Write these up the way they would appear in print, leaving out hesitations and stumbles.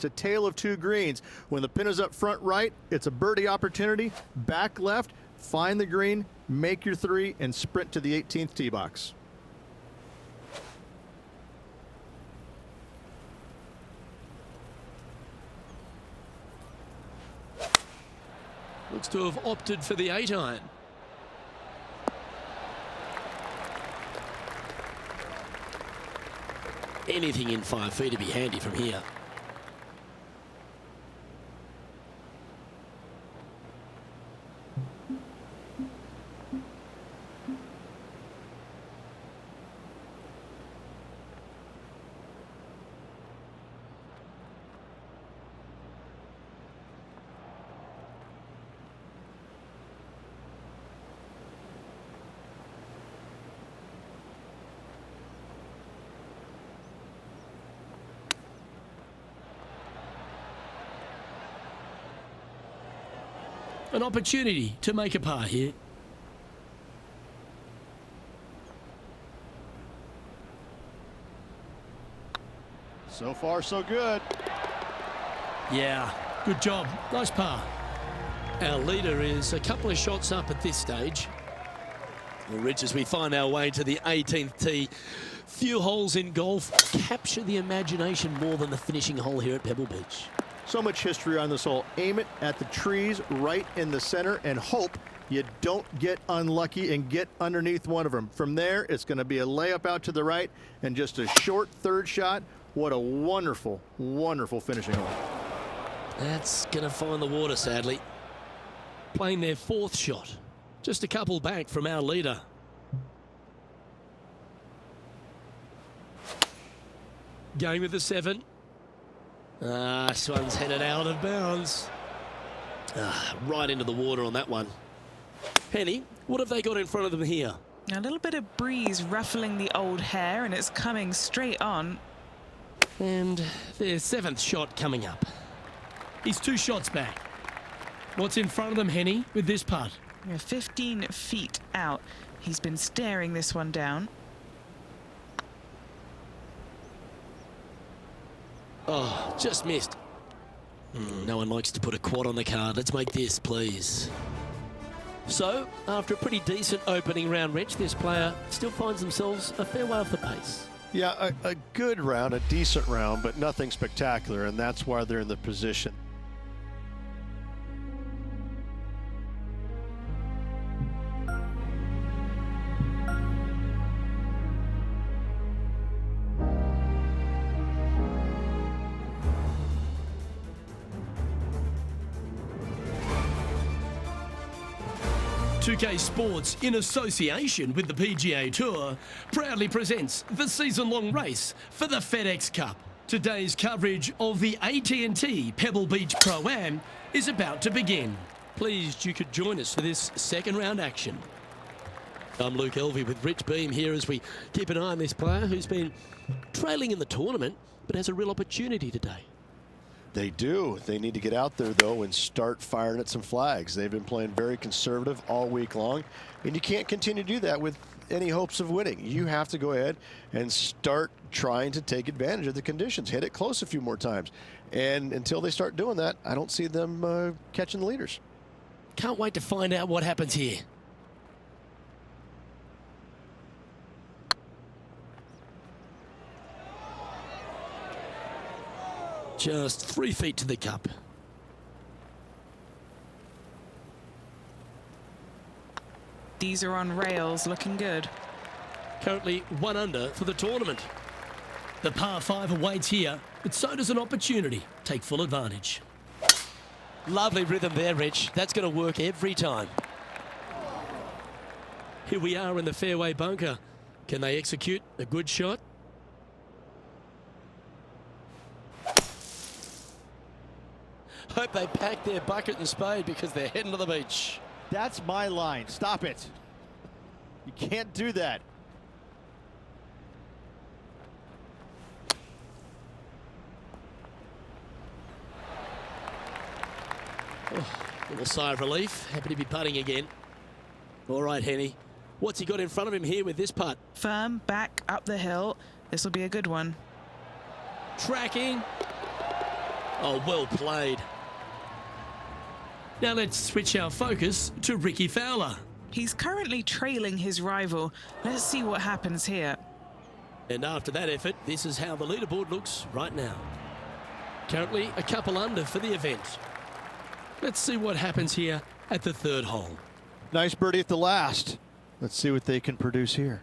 It's a tale of two greens. When the pin is up front right, it's a birdie opportunity. Back left, find the green, make your three, and sprint to the 18th tee box. Looks to have opted for the 8-iron. Anything in 5 feet to be handy from here. An opportunity to make a par here. So far, so good. Yeah, good job. Nice par. Our leader is a couple of shots up at this stage. Well, Rich, as we find our way to the 18th tee, few holes in golf capture the imagination more than the finishing hole here at Pebble Beach. So much history on this hole. Aim it at the trees right in the center and hope you don't get unlucky and get underneath one of them. From there, it's going to be a layup out to the right and just a short third shot. What a wonderful, wonderful finishing hole. That's going to find the water, sadly. Playing their 4th shot. Just a couple back from our leader. Going with the 7. This one's headed out of bounds. Right into the water on that one. Penny, what have they got in front of them here? A little bit of breeze ruffling the old hair, and it's coming straight on. And their 7th shot coming up. He's 2 shots back. What's in front of them, Henny, with this putt? We're 15 feet out. He's been staring this one down. Oh, just missed. No one likes to put a quad on the card. Let's make this, please. So, after a pretty decent opening round, Rich, this player still finds themselves a fair way off the pace. Yeah, a good round, a decent round, but nothing spectacular, and that's why they're in the position. Pga Sports, in association with the PGA Tour, proudly presents the season-long race for the FedEx Cup. Today's coverage of the AT&T Pebble Beach Pro-Am is about to begin. Pleased you could join us for this second round action. I'm Luke Elvey with Rich Beam here as we keep an eye on this player who's been trailing in the tournament but has a real opportunity today. They do. They need to get out there, though, and start firing at some flags. They've been playing very conservative all week long, and you can't continue to do that with any hopes of winning. You have to go ahead and start trying to take advantage of the conditions. Hit it close a few more times. And until they start doing that, I don't see them catching the leaders. Can't wait to find out what happens here. Just 3 feet to the cup. These are on rails, looking good. Currently 1 under for the tournament. The par 5 awaits here, but so does an opportunity. Take full advantage. Lovely rhythm there, Rich. That's going to work every time. Here we are in the fairway bunker. Can they execute a good shot? Hope they pack their bucket and spade because they're heading to the beach. That's my line. Stop it. You can't do that. Oh, little sigh of relief. Happy to be putting again. All right, Henny. What's he got in front of him here with this putt? Firm, back, up the hill. This will be a good one. Tracking. Oh, well played. Now let's switch our focus to Ricky Fowler. He's currently trailing his rival. Let's see what happens here. And after that effort, this is how the leaderboard looks right now. Currently a couple under for the event. Let's see what happens here at the third hole. Nice birdie at the last. Let's see what they can produce here.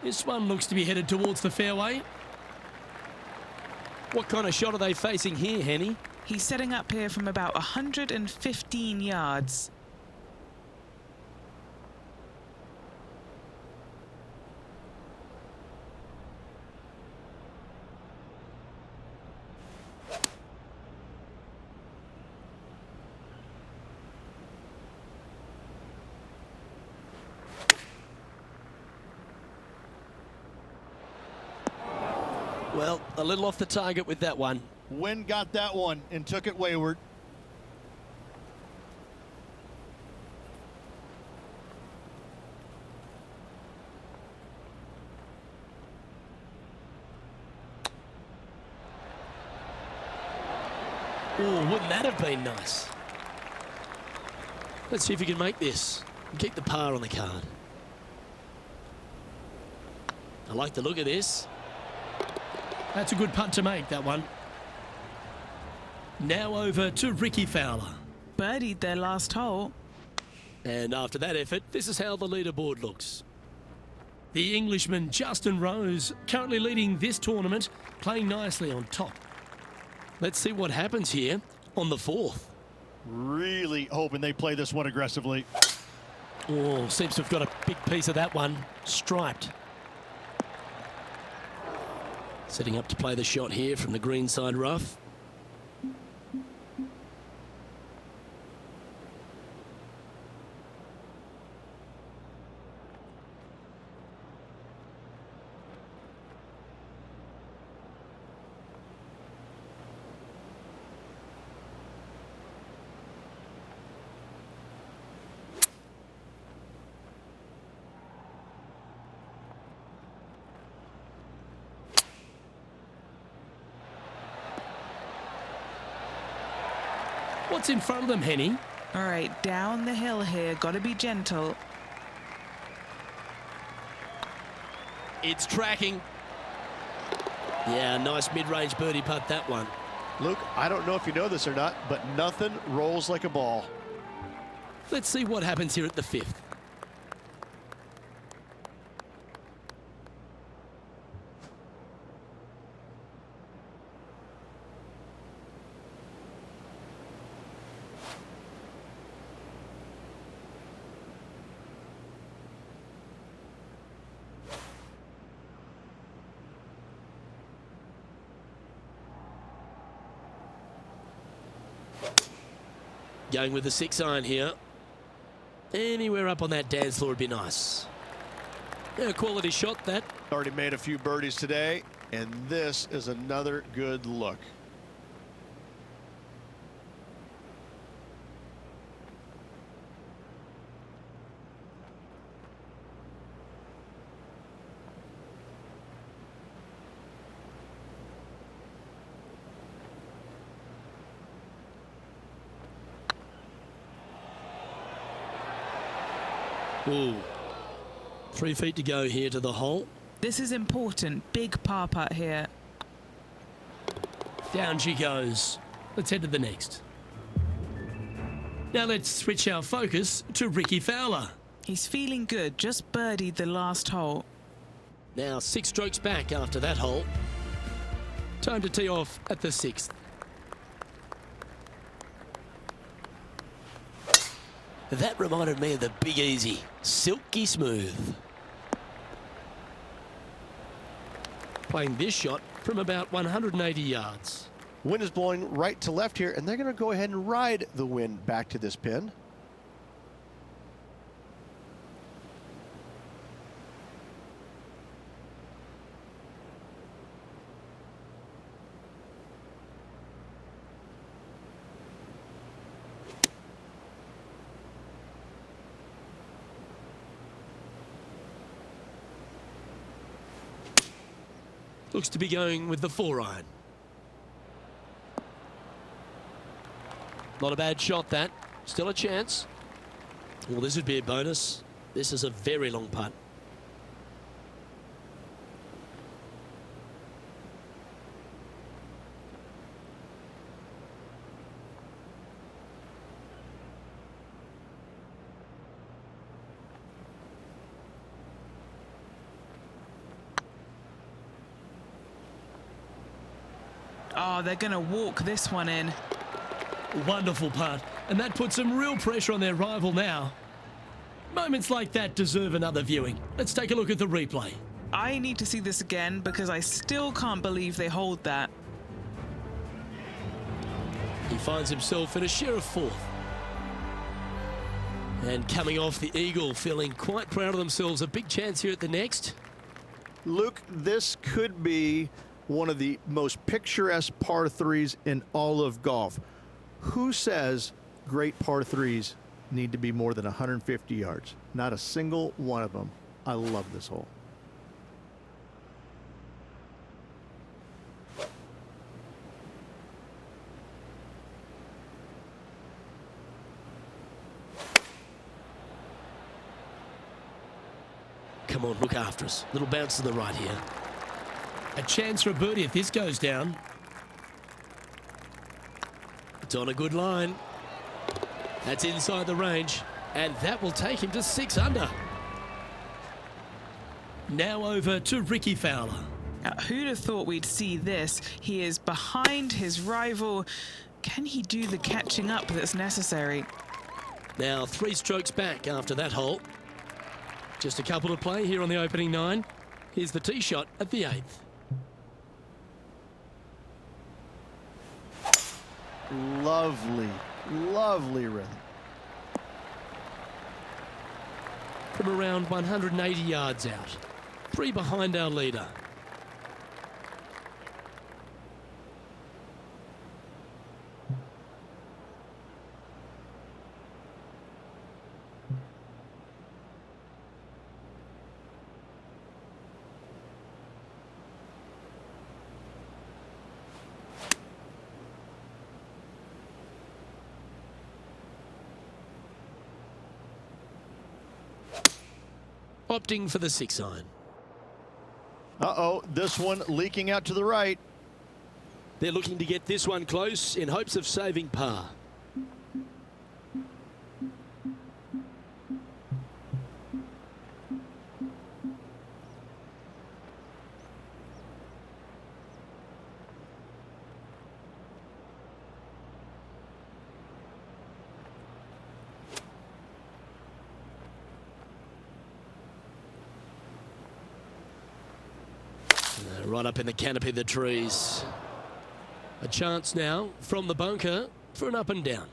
This one looks to be headed towards the fairway. What kind of shot are they facing here, Henny? He's setting up here from about 115 yards. Well, a little off the target with that one. Wind got that one and took it wayward. Oh, wouldn't that have been nice? Let's see if we can make this and keep the par on the card. I like the look of this. That's a good putt to make, that one. Now over to Ricky Fowler. Birdied their last hole. And after that effort, this is how the leaderboard looks. The Englishman Justin Rose currently leading this tournament, playing nicely on top. Let's see what happens here on the fourth. Really hoping they play this one aggressively. Oh, seems to have got a big piece of that one striped. Setting up to play the shot here from the greenside rough. What's in front of them, Henny? All right, down the hill here. Got to be gentle. It's tracking. Yeah, nice mid-range birdie putt, that one. Luke, I don't know if you know this or not, but nothing rolls like a ball. Let's see what happens here at the fifth. Going with the 6-iron here. Anywhere up on that dance floor would be nice. Yeah, quality shot, that. Already made a few birdies today, and this is another good look. Ooh. 3 feet to go here to the hole. This is important. Big par putt here. Down she goes. Let's head to the next. Now let's switch our focus to Ricky Fowler. He's feeling good. Just birdied the last hole. Now 6 strokes back after that hole. Time to tee off at the 6th. That reminded me of the Big Easy. Silky smooth. Playing this shot from about 180 yards. Wind is blowing right to left here, and they're going to go ahead and ride the wind back to this pin. Looks to be going with the 4-iron. Not a bad shot, that. Still a chance. Well, this would be a bonus. This is a very long putt. Oh, they're going to walk this one in. Wonderful putt, and that puts some real pressure on their rival now. Moments like that deserve another viewing. Let's take a look at the replay. I need to see this again because I still can't believe they hold that. He finds himself in a share of fourth. And coming off the eagle, feeling quite proud of themselves. A big chance here at the next. Luke, this could be one of the most picturesque par threes in all of golf. Who says great par threes need to be more than 150 yards? Not a single one of them. I love this hole. Come on, look after us. Little bounce to the right here. A chance for a birdie if this goes down. It's on a good line. That's inside the range. And that will take him to 6 under. Now over to Ricky Fowler. Who'd have thought we'd see this? He is behind his rival. Can he do the catching up that's necessary? Now 3 strokes back after that hole. Just a couple to play here on the opening 9. Here's the tee shot at the 8th. Lovely, lovely rhythm. From around 180 yards out. 3 behind our leader. Opting for the 6 iron. Uh-oh, this one leaking out to the right. They're looking to get this one close in hopes of saving par. Right up in the canopy of the trees. A chance now from the bunker for an up and down.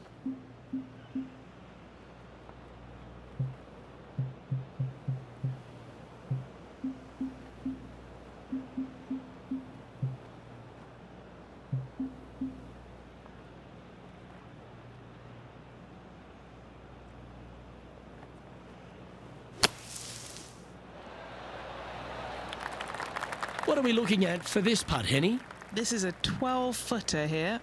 What are we looking at for this putt, Henny? This is a 12-footer here.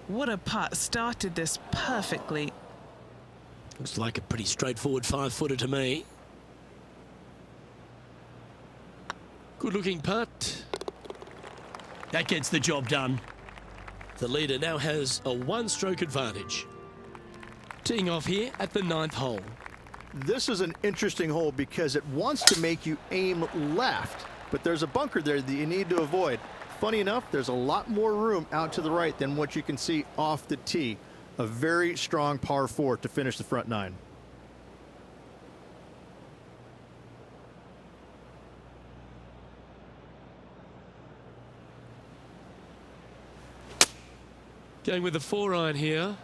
What a putt. Started this perfectly. Looks like a pretty straightforward 5-footer to me. Good looking putt. That gets the job done. The leader now has a 1-stroke advantage. Teeing off here at the 9th hole. This is an interesting hole because it wants to make you aim left, but there's a bunker there that you need to avoid. Funny enough, there's a lot more room out to the right than what you can see off the tee. A very strong par 4 to finish the front 9. Going with the 4-iron here.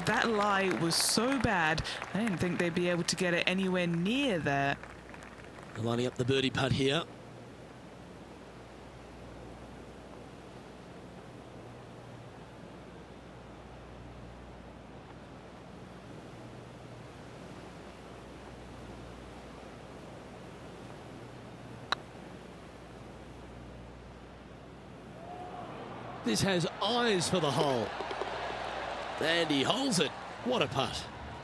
That lie was so bad, I didn't think they'd be able to get it anywhere near there. Lining up the birdie putt here. This has eyes for the hole. And he holds it. What a putt.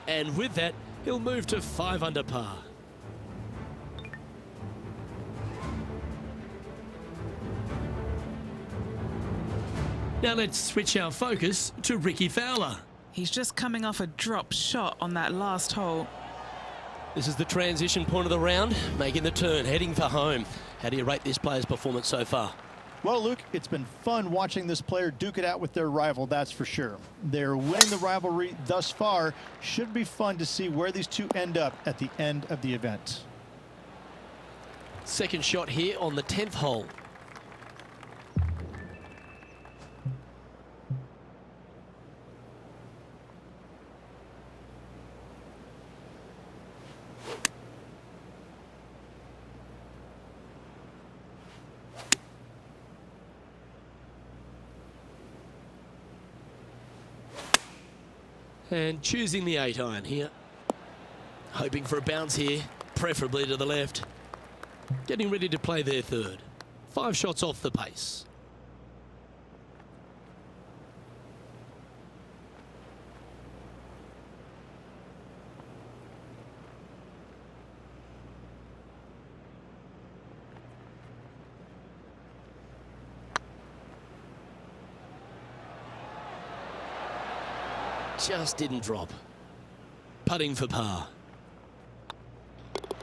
And with that, he'll move to 5 under par. Now let's switch our focus to Ricky Fowler. He's just coming off a drop shot on that last hole. This is the transition point of the round, making the turn, heading for home. How do you rate this player's performance so far? Well, Luke, it's been fun watching this player duke it out with their rival, that's for sure. They're winning the rivalry thus far. Should be fun to see where these two end up at the end of the event. Second shot here on the 10th hole. And choosing the 8-iron here. Hoping for a bounce here, preferably to the left. Getting ready to play their third. 5 shots off the pace. Just didn't drop. Putting for par.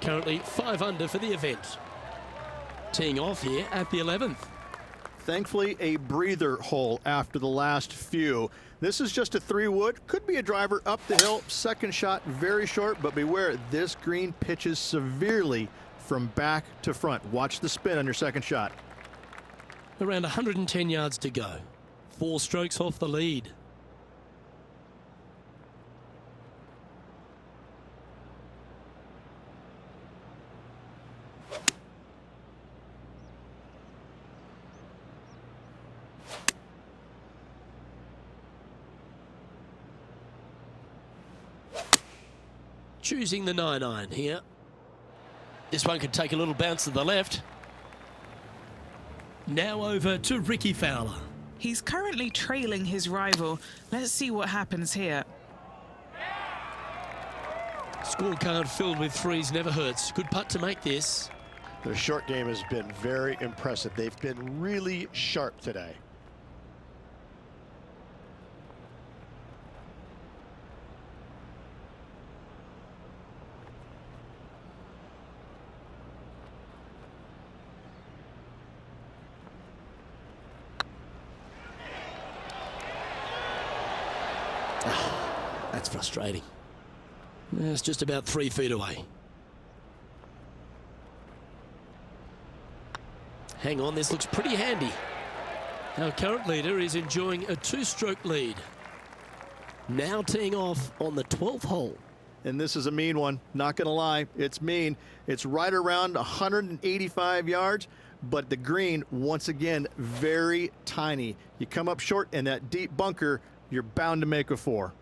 Currently 5 under for the event. Teeing off here at the 11th. Thankfully, a breather hole after the last few. This is just a 3-wood. Could be a driver up the hill. Second shot very short, but beware, this green pitches severely from back to front. Watch the spin on your second shot. Around 110 yards to go. 4 strokes off the lead. Choosing the 9-iron here. This one could take a little bounce to the left. Now over to Ricky Fowler. He's currently trailing his rival. Let's see what happens here. Scorecard filled with 3s never hurts. Good putt to make this. Their short game has been very impressive. They've been really sharp today. That's frustrating. It's just about 3 feet away. Hang on, this looks pretty handy. Our current leader is enjoying a 2-stroke lead. Now teeing off on the 12th hole. And this is a mean one, not gonna lie, it's mean. It's right around 185 yards, but the green, once again, very tiny. You come up short in that deep bunker, you're bound to make a 4.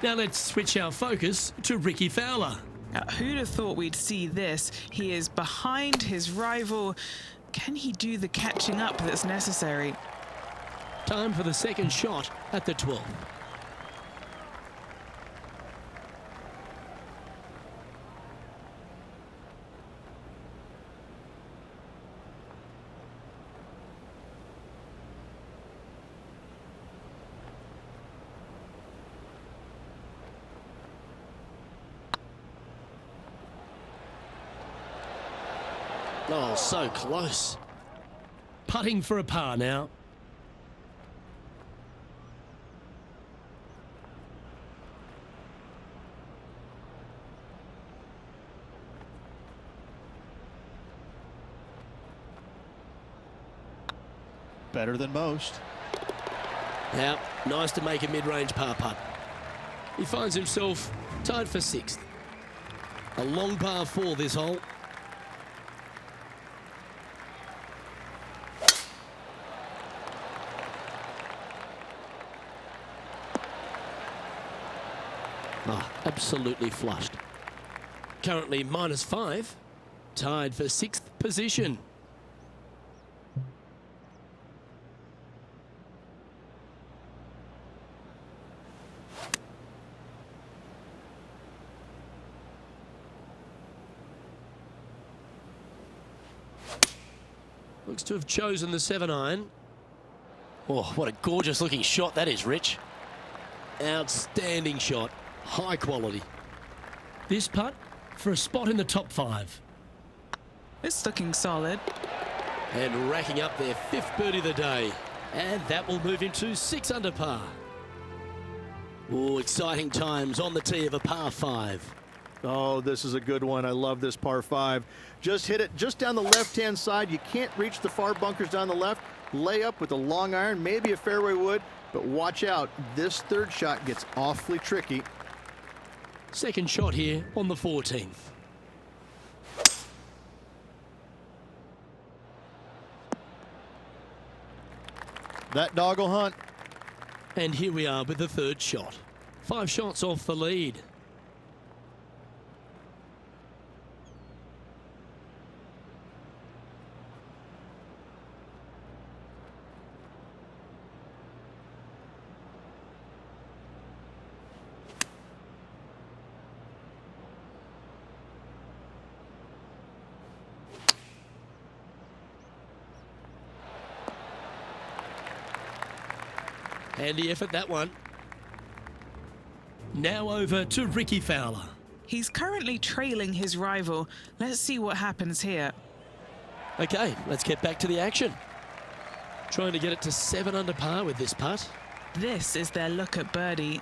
Now let's switch our focus to Ricky Fowler. Now, who'd have thought we'd see this? He is behind his rival. Can he do the catching up that's necessary? Time for the second shot at the 12th. Oh, so close. Putting for a par now. Better than most. Now, nice to make a mid-range par putt. He finds himself tied for 6th. A long par 4 this hole. Oh, absolutely flushed. Currently -5, tied for 6th position. Looks to have chosen the 7-iron. Oh, what a gorgeous looking shot that is, Rich. Outstanding shot. High quality. This putt for a spot in the top 5. It's looking solid. And racking up their 5th birdie of the day. And that will move him to 6 under par. Oh, exciting times on the tee of a par 5. Oh, this is a good one. I love this par 5. Just hit it just down the left-hand side. You can't reach the far bunkers down the left. Lay up with a long iron, maybe a fairway wood, but watch out. This third shot gets awfully tricky. Second shot here on the 14th. That dog will hunt. And here we are with the third shot. 5 shots off the lead. Handy effort, that one. Now over to Ricky Fowler. He's currently trailing his rival. Let's see what happens here. Okay, let's get back to the action. Trying to get it to 7 under par with this putt. This is their look at birdie.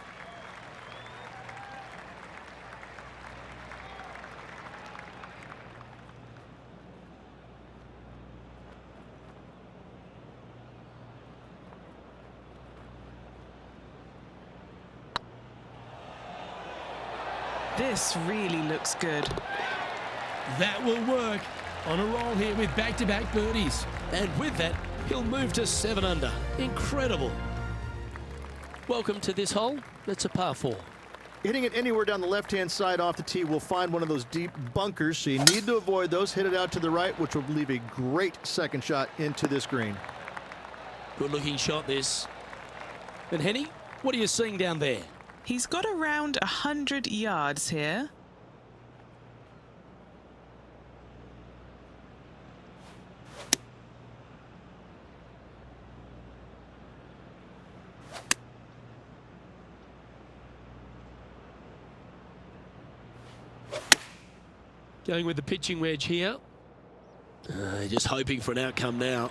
This really looks good. That will work. On a roll here with back-to-back birdies. And with that, he'll move to 7 under. Incredible. Welcome to this hole. That's a par 4. Hitting it anywhere down the left-hand side off the tee will find one of those deep bunkers, so you need to avoid those. Hit it out to the right, which will leave a great second shot into this green. Good looking shot this. And Henny, what are you seeing down there? He's got around 100 yards here. Going with the pitching wedge here. Just hoping for an outcome now.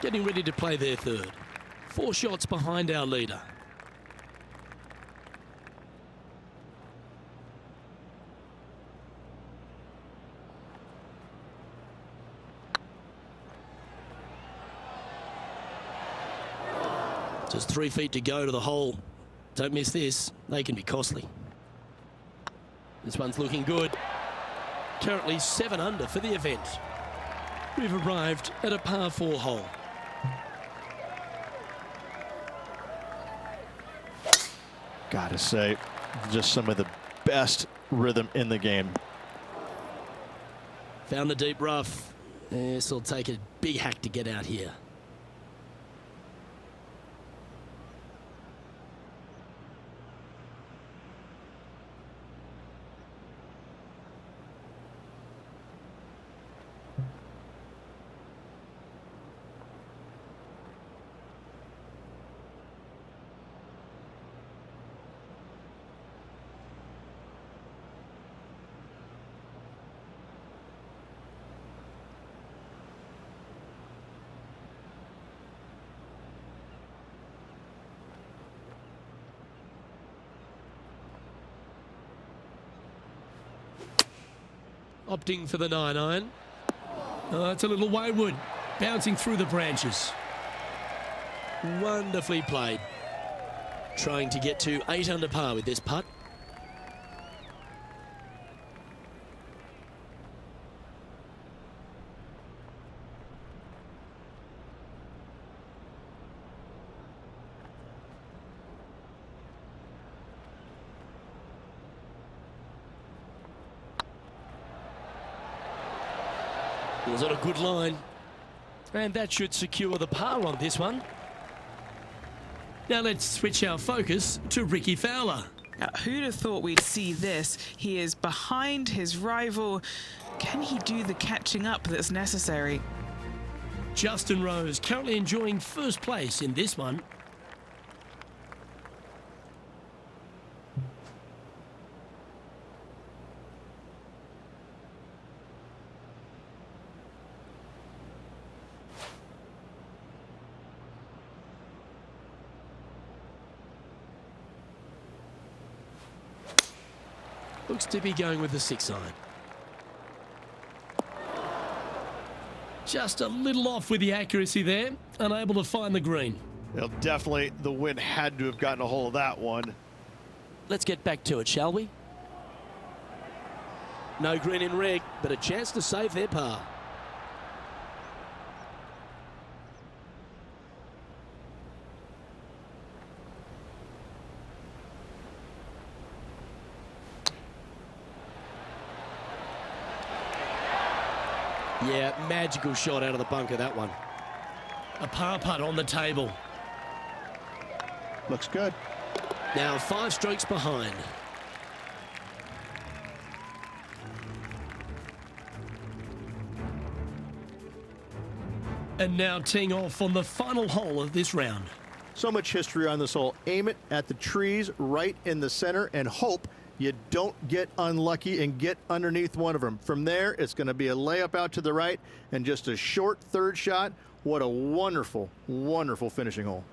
Getting ready to play their third. 4 shots behind our leader. Just 3 feet to go to the hole. Don't miss this. They can be costly. This one's looking good. Currently 7 under for the event. We've arrived at a par 4 hole. Gotta say, just some of the best rhythm in the game. Found the deep rough. This will take a big hack to get out here. Opting for the 9-iron. Oh, it's a little wayward. Bouncing through the branches. Wonderfully played. Trying to get to 8 under par with this putt. Was it a good line? And that should secure the par on this one. Now let's switch our focus to Ricky Fowler. Who'd have thought we'd see this? He is behind his rival. Can he do the catching up that's necessary? Justin Rose currently enjoying first place in this one. Looks to be going with the 6-iron. Just a little off with the accuracy there, unable to find the green. Well, definitely the wind had to have gotten a hold of that one. Let's get back to it, shall we? No green in red, but a chance to save their par. Yeah, magical shot out of the bunker, that one. A par putt on the table. Looks good. Now 5 strokes behind. And now teeing off on the final hole of this round. So much history on this hole. Aim it at the trees right in the center and hope you don't get unlucky and get underneath one of them. From there, it's going to be a layup out to the right and just a short third shot. What a wonderful, wonderful finishing hole.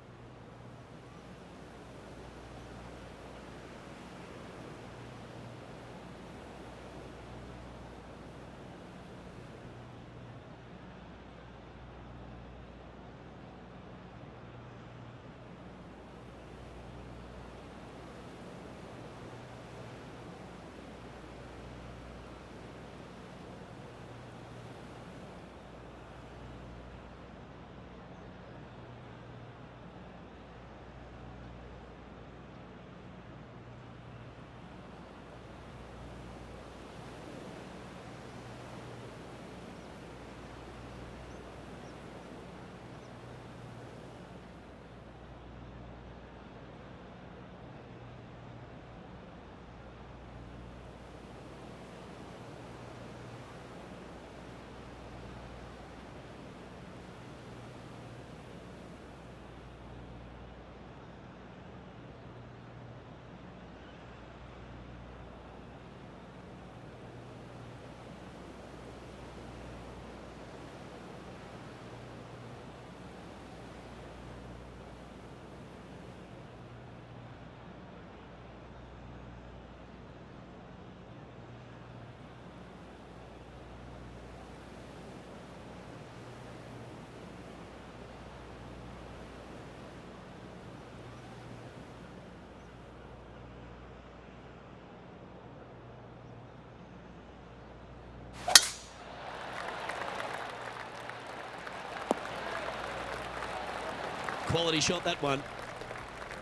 Quality shot, that one.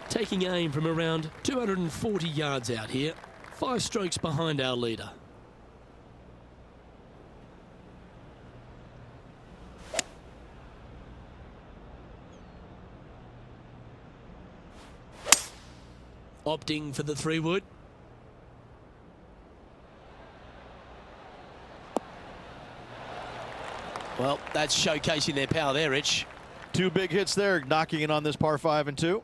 Taking aim from around 240 yards out here. 5 strokes behind our leader. Opting for the 3-wood. Well, that's showcasing their power there, Rich. 2 big hits there, knocking it on this par 5 and 2.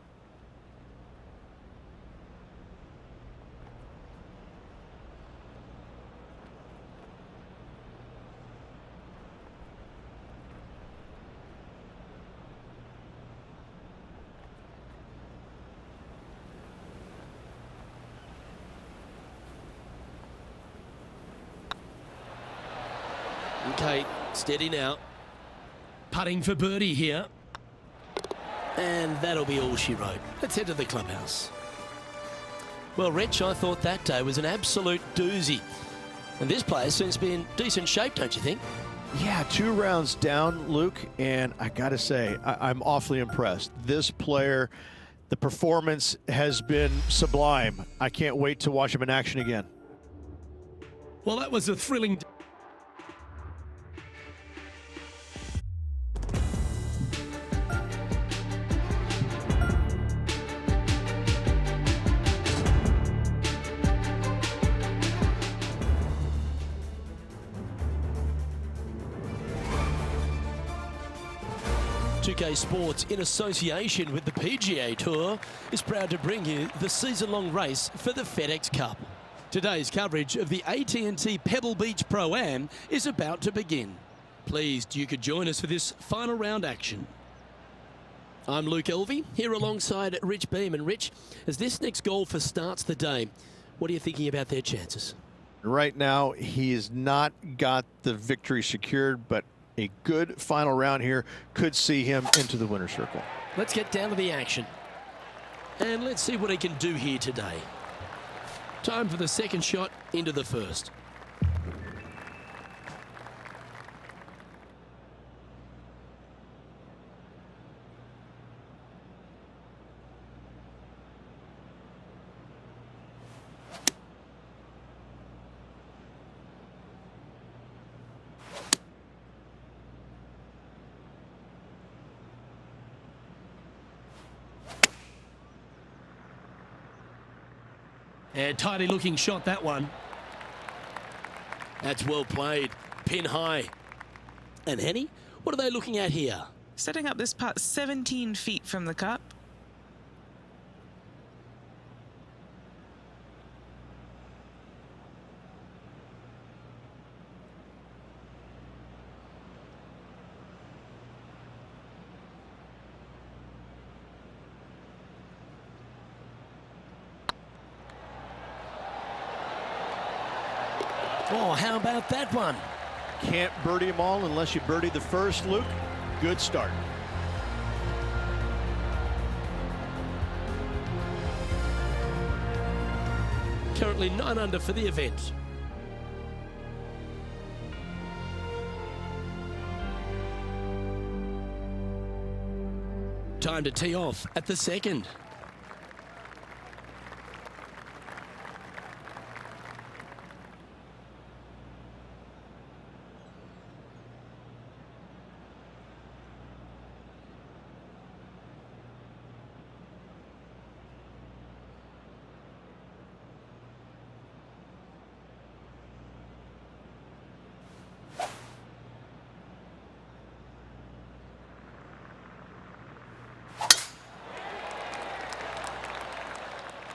Okay, steady now. Putting for birdie here. And that'll be all she wrote. Let's head to the clubhouse. Well, Rich, I thought that day was an absolute doozy. And this player seems to be in decent shape, don't you think? Yeah, 2 rounds down, Luke, and I got to say, I'm awfully impressed. This player, the performance has been sublime. I can't wait to watch him in action again. Well, that was a thrilling... 2K Sports, in association with the PGA Tour, is proud to bring you the season-long race for the FedEx Cup. Today's coverage of the AT&T Pebble Beach Pro-Am is about to begin. Pleased you could join us for this final round action. I'm Luke Elvey, here alongside Rich Beam. And Rich, as this next golfer starts the day, what are you thinking about their chances? Right now, he has not got the victory secured, but a good final round here could see him into the winner's circle. Let's get down to the action. And let's see what he can do here today. Time for the second shot into the first. And tidy looking shot, that one. That's well played. Pin high. And Henny, what are they looking at here? Setting up this putt 17 feet from the cup. Oh, how about that one? Can't birdie them all unless you birdie the first, Luke. Good start. Currently 9 under for the event. Time to tee off at the second.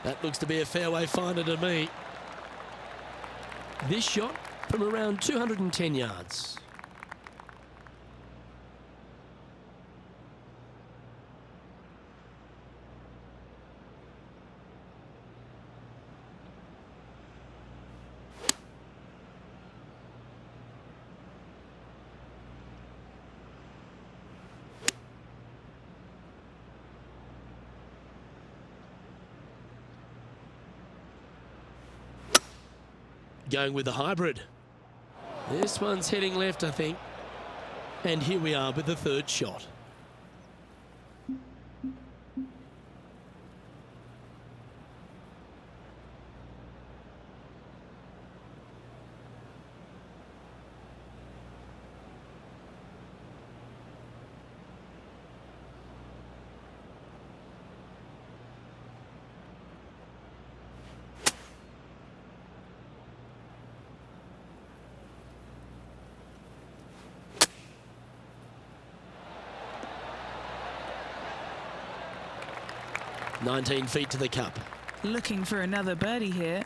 That looks to be a fairway finder to me. This shot from around 210 yards. Going with the hybrid. This one's heading left, I think. And here we are with the third shot. "19 feet to the cup." Looking for another birdie here.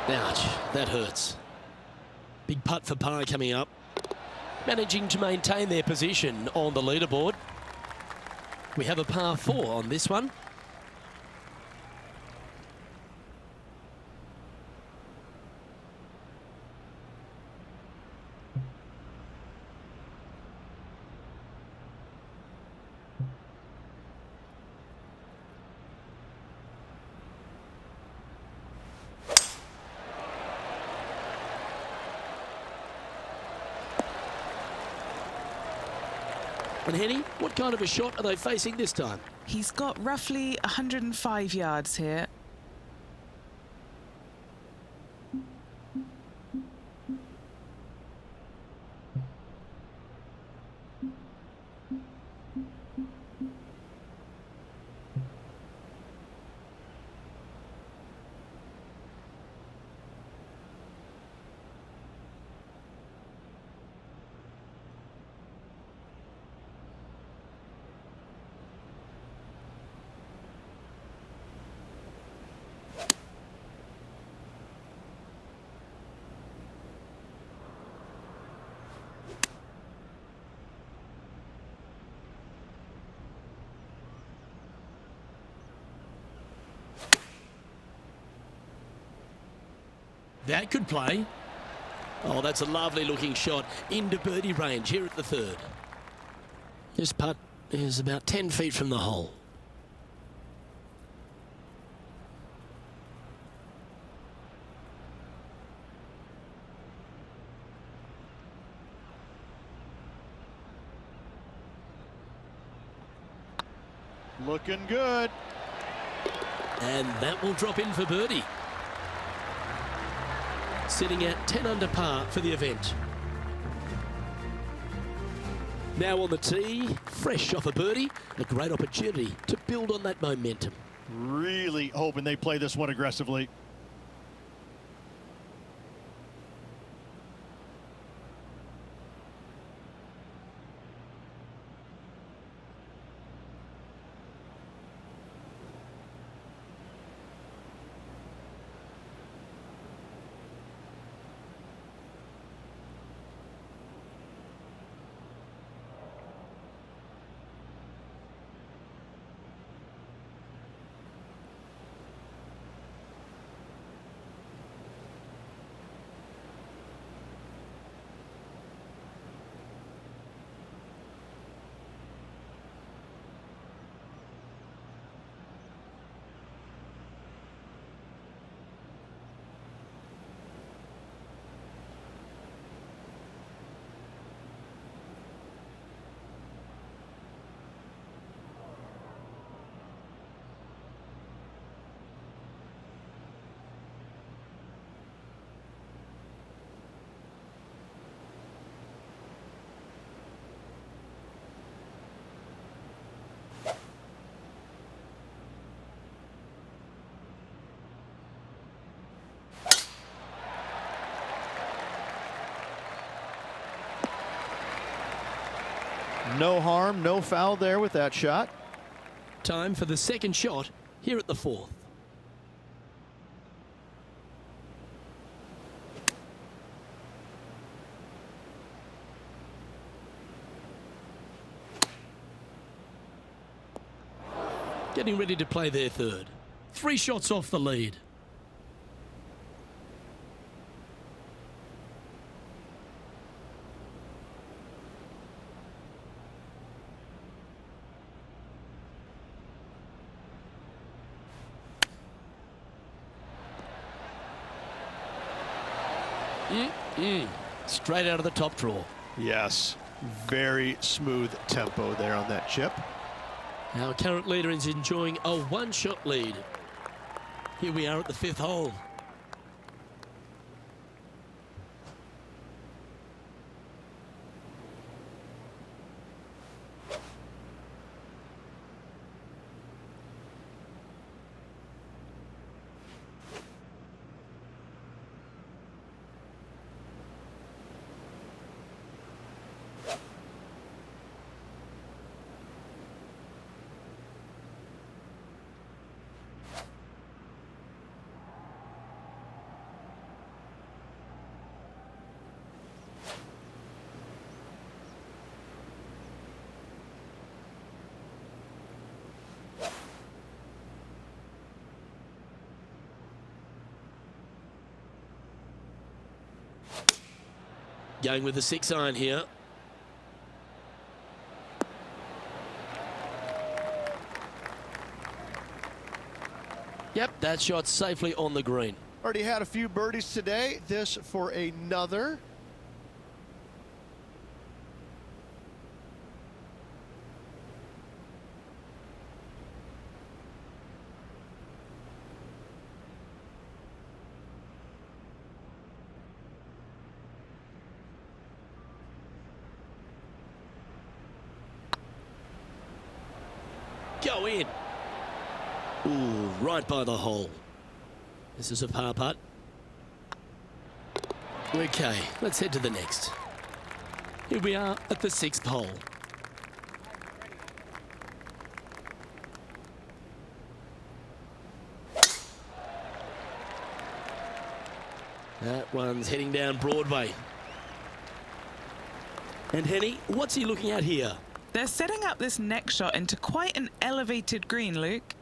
Ouch, that hurts. Big putt for par coming up. Managing to maintain their position on the leaderboard. We have a par 4 on this one. And Henny, what kind of a shot are they facing this time? He's got roughly 105 yards here. That could play. Oh, that's a lovely looking shot into birdie range here at the third. This putt is about 10 feet from the hole. Looking good. And that will drop in for birdie. Sitting at 10 under par for the event. Now on the tee, fresh off a birdie, a great opportunity to build on that momentum. Really hoping they play this one aggressively. No harm, no foul there with that shot. Time for the second shot here at the fourth. Getting ready to play their third. 3 shots off the lead. Straight out of the top draw. Yes, very smooth tempo there on that chip. Our current leader is enjoying a one-shot lead. Here we are at the fifth hole. Going with the 6-iron here. Yep, that shot safely on the green. Already had a few birdies today. This for another. Go in. Ooh, right by the hole. This is a par putt. Okay, let's head to the next. Here we are at the 6th hole. That one's heading down Broadway. And Henny, what's he looking at here? They're setting up this next shot into quite an elevated green, Luke.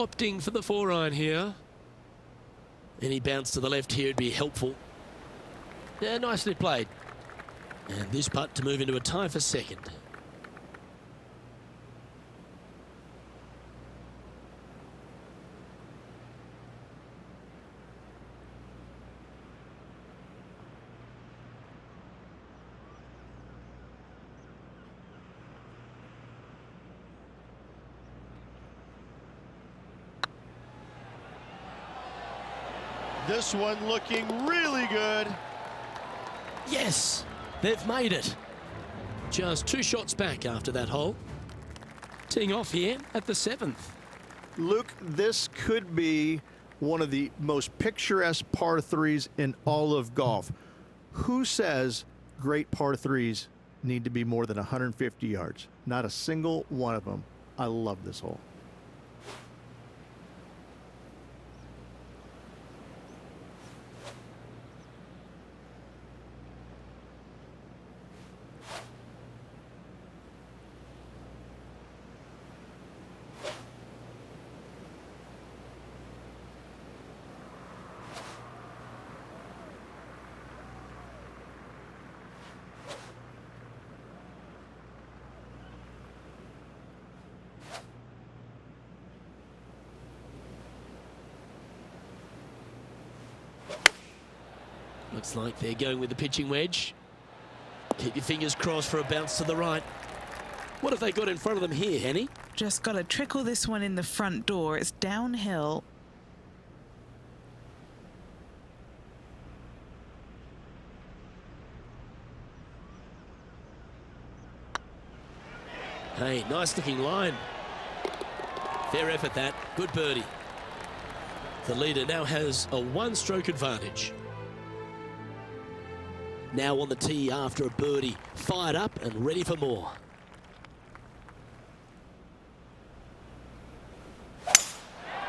opting for the 4-iron here. Any bounce to the left here would be helpful. Yeah, nicely played. And this putt to move into a tie for second. This one looking really good. Yes, they've made it. Just 2 shots back after that hole. Teeing off here at the 7th. Luke, this could be one of the most picturesque par 3s in all of golf. Who says great par 3s need to be more than 150 yards? Not a single one of them. I love this hole. Looks like they're going with the pitching wedge. Keep your fingers crossed for a bounce to the right. What have they got in front of them here, Henny? Just got to trickle this one in the front door. It's downhill. Hey, nice looking line. Fair effort that. Good birdie. The leader now has a 1-stroke advantage. Now on the tee after a birdie. Fired up and ready for more.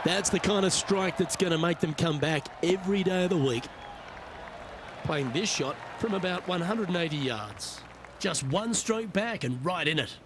That's the kind of strike that's going to make them come back every day of the week. Playing this shot from about 180 yards. Just 1 stroke back and right in it.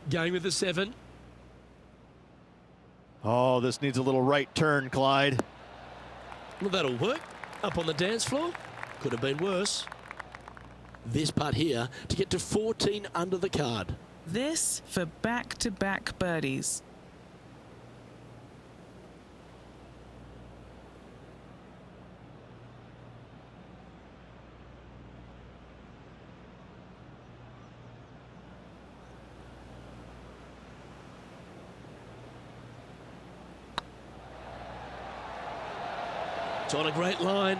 Going with the 7. Oh, this needs a little right turn, Clyde. Well, that'll work. Up on the dance floor. Could have been worse. This putt here to get to 14 under the card. This for back-to-back birdies. It's on a great line.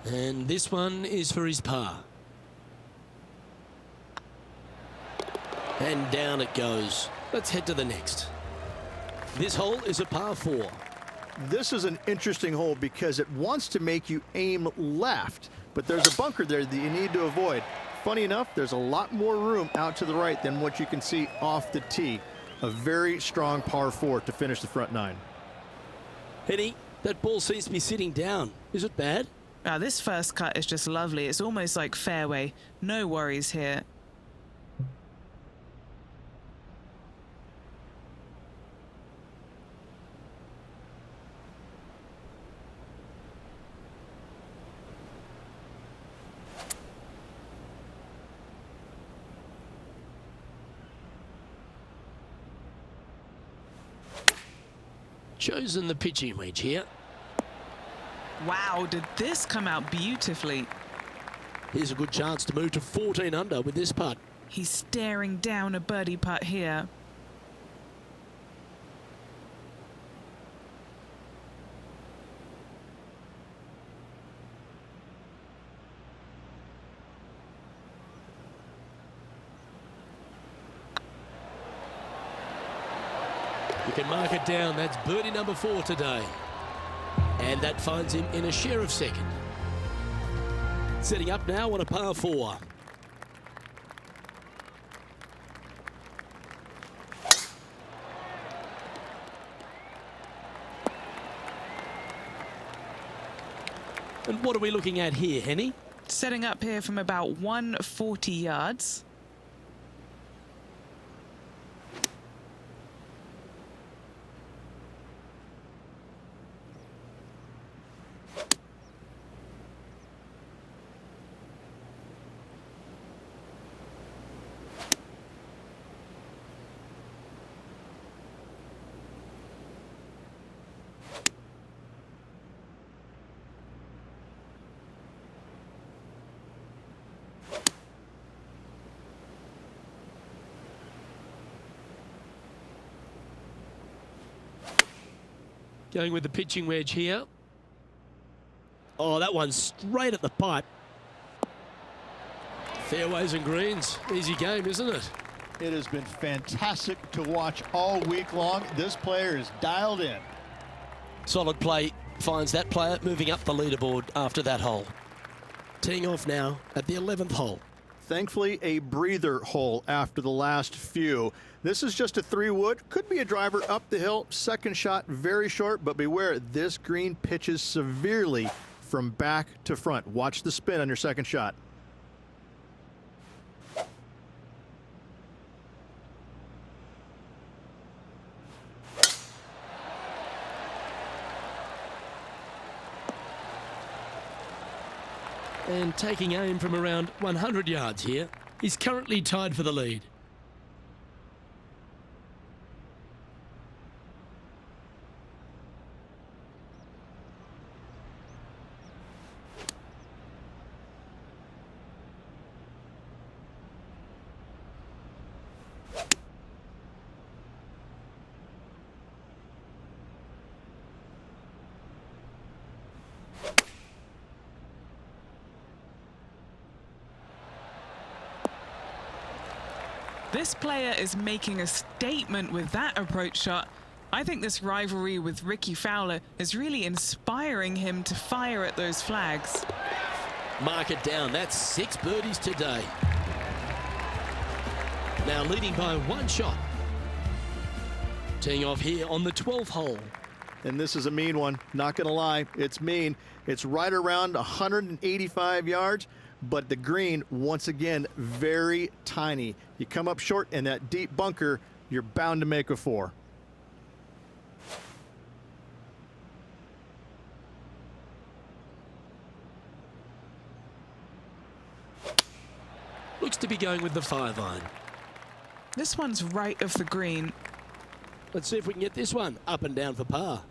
And this one is for his par. And down it goes. Let's head to the next. This hole is a par 4. This is an interesting hole because it wants to make you aim left, but there's a bunker there that you need to avoid. Funny enough, there's a lot more room out to the right than what you can see off the tee. A very strong par 4 to finish the front 9. Henny, that ball seems to be sitting down. Is it bad? This first cut is just lovely. It's almost like fairway. No worries here. Chosen the pitching wedge here. Wow, did this come out beautifully. Here's a good chance to move to 14 under with this putt. He's staring down a birdie putt here. You can mark it down. That's birdie number 4 today. And that finds him in a share of second. Setting up now on a par 4. And what are we looking at here, Henny? Setting up here from about 140 yards. Going with the pitching wedge here. Oh, that one's straight at the pipe. Fairways and greens. Easy game, isn't it? It has been fantastic to watch all week long. This player is dialed in. Solid play finds that player moving up the leaderboard after that hole. Teeing off now at the 11th hole. Thankfully, a breather hole after the last few. This is just a 3-wood. Could be a driver up the hill. Second shot, very short, but beware, this green pitches severely from back to front. Watch the spin on your second shot. And taking aim from around 100 yards here. He's currently tied for the lead. This player is making a statement with that approach shot. I think this rivalry with Ricky Fowler is really inspiring him to fire at those flags. Mark it down. That's 6 birdies today. Now leading by 1 shot. Teeing off here on the 12th hole. And this is a mean one, not gonna lie. It's mean. It's right around 185 yards, but the green, once again, very tiny. You come up short in that deep bunker, you're bound to make a 4. Looks to be going with the 5-iron. This one's right of the green. Let's see if we can get this one up and down for par.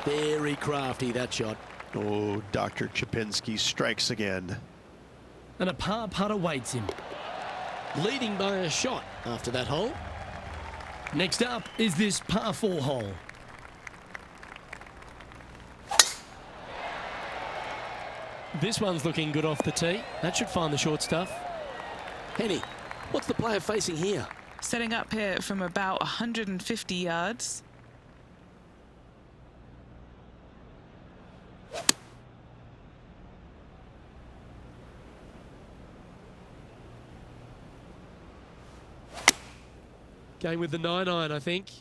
Very crafty, that shot. Oh, Dr. Chapinski strikes again. And a par putt awaits him. Leading by a shot after that hole. Next up is this par 4 hole. This one's looking good off the tee. That should find the short stuff. Henny, what's the player facing here? Setting up here from about 150 yards. Going with the 9-iron, I think.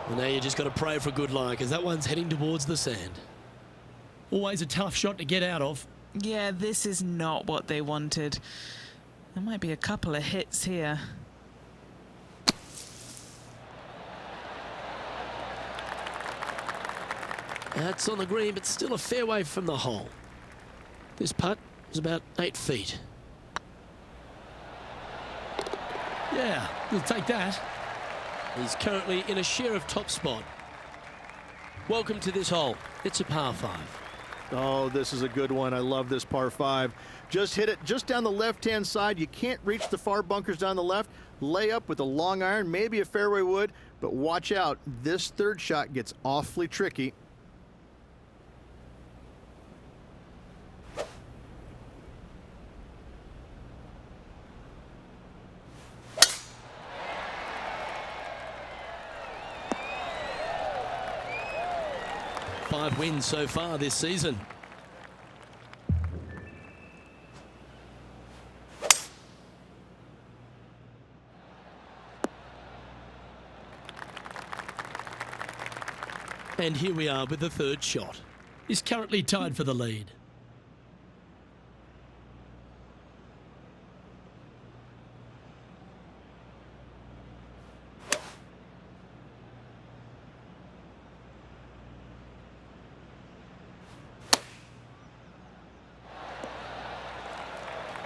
Well, now you just got to pray for good lie, because that one's heading towards the sand. Always a tough shot to get out of. Yeah, this is not what they wanted. There might be a couple of hits here. That's on the green, but still a fair way from the hole. This putt is about 8 feet. Yeah, we'll take that. He's currently in a share of top spot. Welcome to this hole. It's a par 5. Oh, this is a good one. I love this par 5. Just hit it just down the left-hand side. You can't reach the far bunkers down the left. Lay up with a long iron, maybe a fairway wood, but watch out. This third shot gets awfully tricky. Five wins so far this season. And here we are with the third shot. He's currently tied for the lead.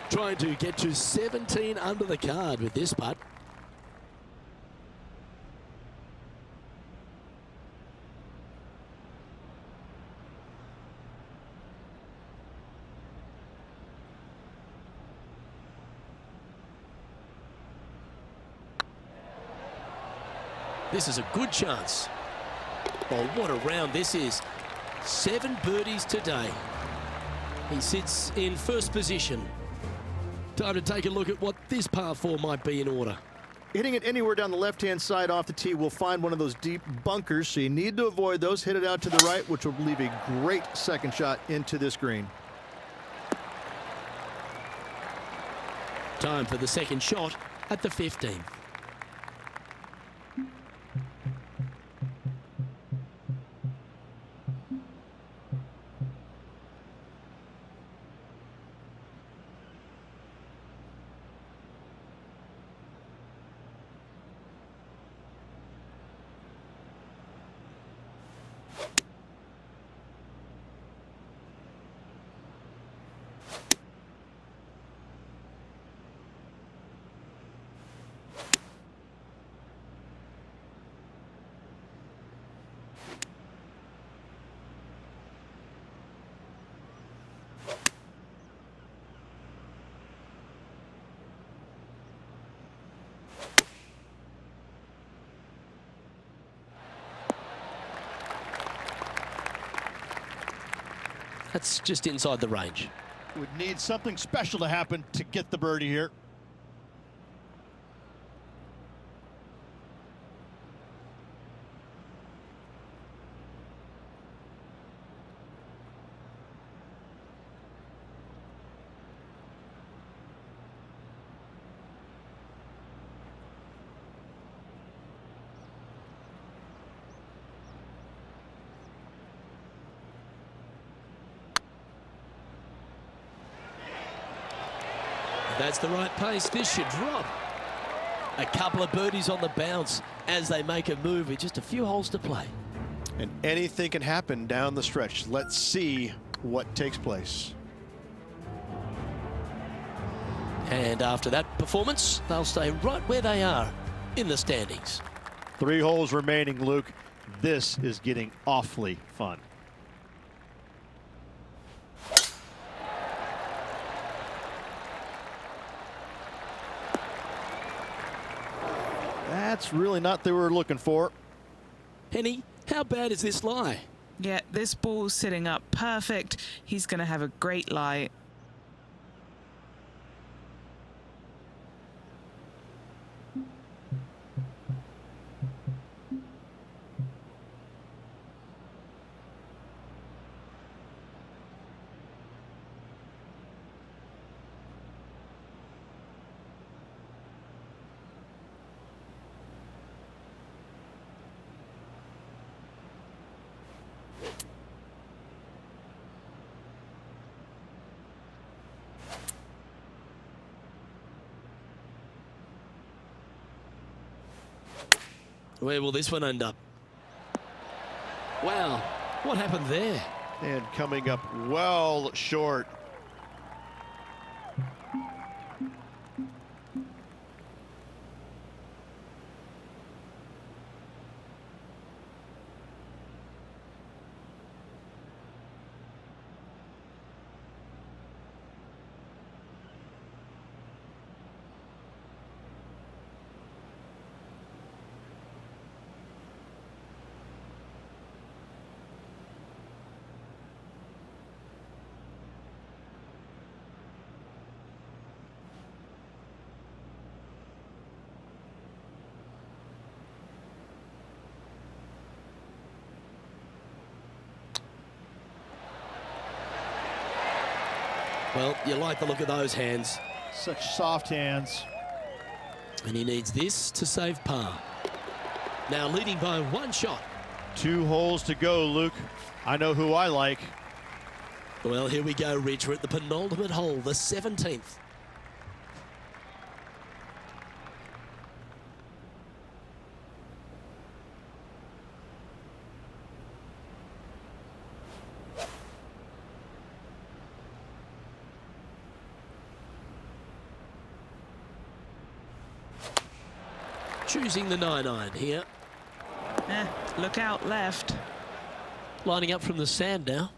Trying to get to 17 under the card with this putt. This is a good chance. Oh, what a round this is. 7 birdies today. He sits in first position. Time to take a look at what this par 4 might be in order. Hitting it anywhere down the left-hand side off the tee will find one of those deep bunkers, so you need to avoid those. Hit it out to the right, which will leave a great second shot into this green. Time for the second shot at the 15th. That's just inside the range. Would need something special to happen to get the birdie here. That's the right pace. This should drop. A couple of birdies on the bounce as they make a move with just a few holes to play. And anything can happen down the stretch. Let's see what takes place. And after that performance, they'll stay right where they are in the standings. 3 holes remaining, Luke. This is getting awfully fun. That's really not what they were looking for. Henny, how bad is this lie? Yeah, this ball's sitting up perfect. He's going to have a great lie. Where will this one end up? Wow, what happened there? And coming up well short. Well, you like the look of those hands. Such soft hands. And he needs this to save par. Now leading by 1 shot. 2 holes to go, Luke. I know who I like. Well, here we go, Rich. We're at the penultimate hole, the 17th. Choosing the 9-iron here. Look out left. Lining up from the sand now.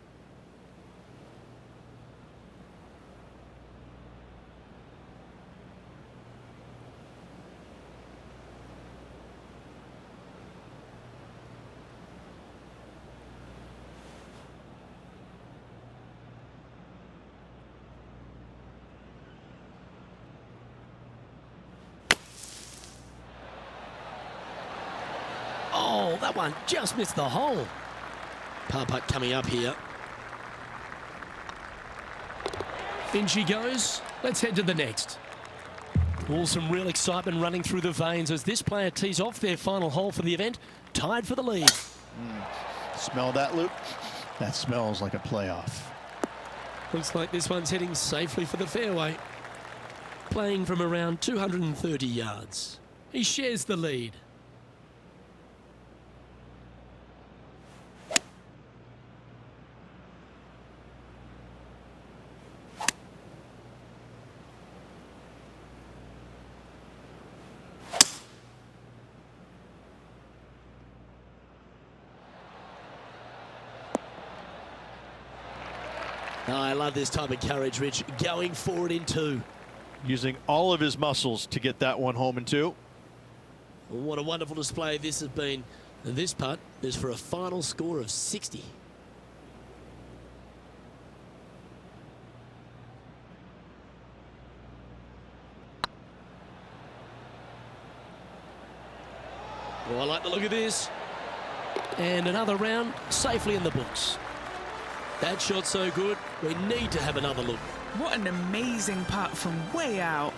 Oh, that one just missed the hole. Par putt coming up here. In she goes. Let's head to the next. All some real excitement running through the veins as this player tees off their final hole for the event, tied for the lead. Smell that, Luke? That smells like a playoff. Looks like this one's heading safely for the fairway. Playing from around 230 yards. He shares the lead. Oh, I love this type of courage, Rich. Going forward in 2. Using all of his muscles to get that one home in 2. What a wonderful display this has been. And this putt is for a final score of 60. Oh, I like the look of this. And another round safely in the books. That shot's so good, we need to have another look. What an amazing putt from way out.